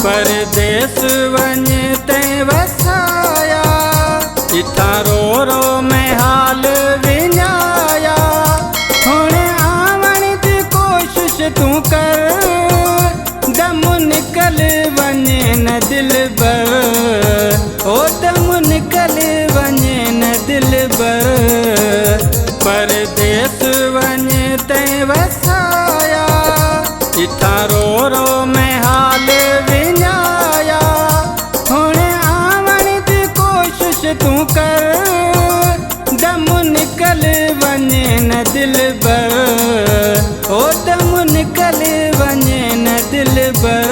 परदेस वञे तंहिं वसाया, इथां रो रो में हाल विञाया। हुण आवण जी कोशिश तूं कर, दम निकल वञे न दिलबर, ओ दम निकल वञे न दिलबर। परदेस वञे तंहिं वसाया, इथां रो रो में हाल विञाया। हुण आवण जी कोशिश तूं कर, दम निकल वञे न दिलबर, ओ दम निकल वञे न दिलबर।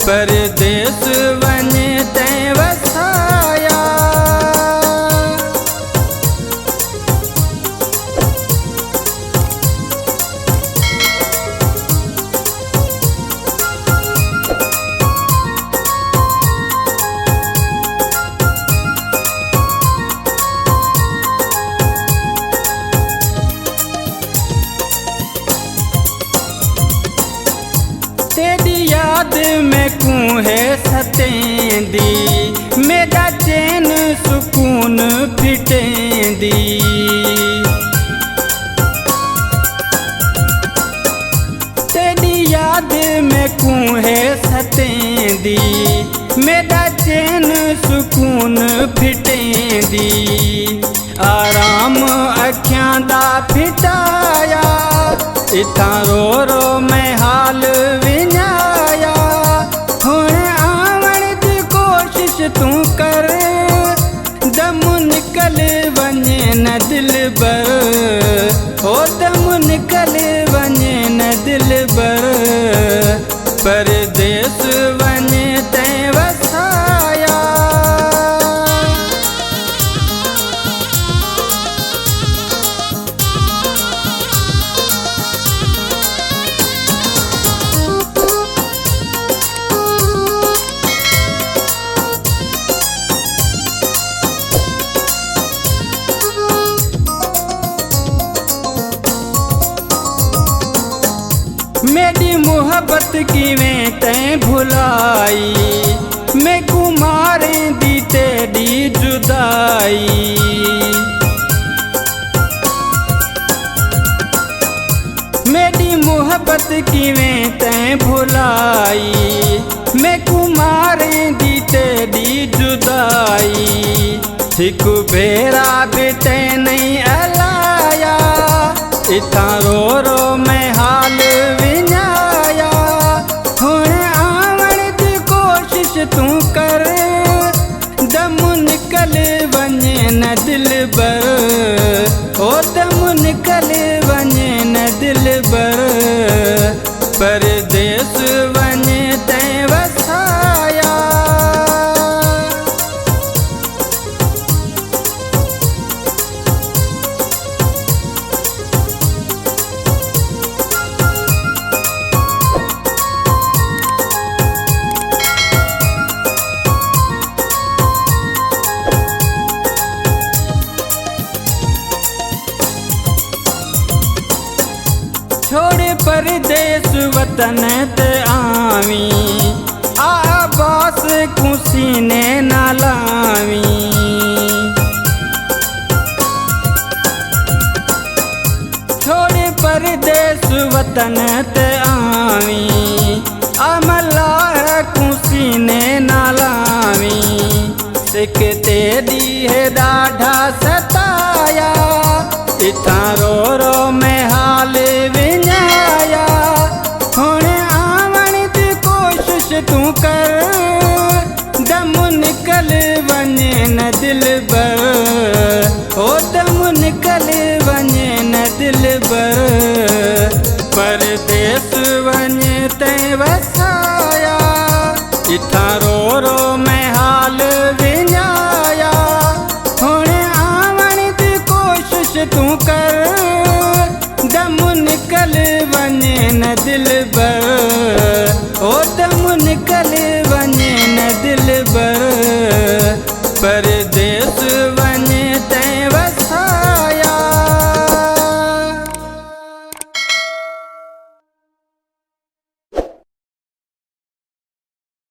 परदेस वञे तंहिं वसाया। तेरी याद में कूहे सतेंदी, मेरा चैन सुकून फिटेंदी। तेरी याद में कूहे सतेंदी, मेरा चैन सुकून फिटेंदी। आराम अखियां दा फिटाया, इथां रो रो में हाल विञाया। हुण आवण जी कोशिश तूं कर, दम निकल वञे न दिलबर, ओ दम निकल वञे न दिलबर। परदेस वञे तंहिं वसाया। मेरी मोहब्बत किवें तैं भुलाई, मैं गुमारें दी तेरी जुदाई। मेरी मोहब्बत किवें तैं भुलाई, मैं गुमारें दी तेरी जुदाई। हिक भेरा भी तैं नहीं अलाया, इथां रो रो में हाल विञाया। हुण आवण जी कोशिश तूं कर, दम निकल वञे न दिलबर, ओ दम निकल वञे न दिलबर। परदेस वञे तंहिं वसाया। छोड़ परदेस वतन ते आवी, आबास को सीने न लावी। छोड़ परदेस वतन ते आवी, अमला को सीने न लावी। सिक तेरी है ॾाढा सताया, इथां रो रो में हाल विञाया। हुण आवण जी कोशिश तूं कर, दम निकल वञे न दिलबर, ओ दम निकल वञे न दिलबर। परदेस वञे तंहिं वसाया, इथां रो रो में हाल विञाया। हुण आवण जी कोशिश तूं कर, दम निकल वञे न दिलबर,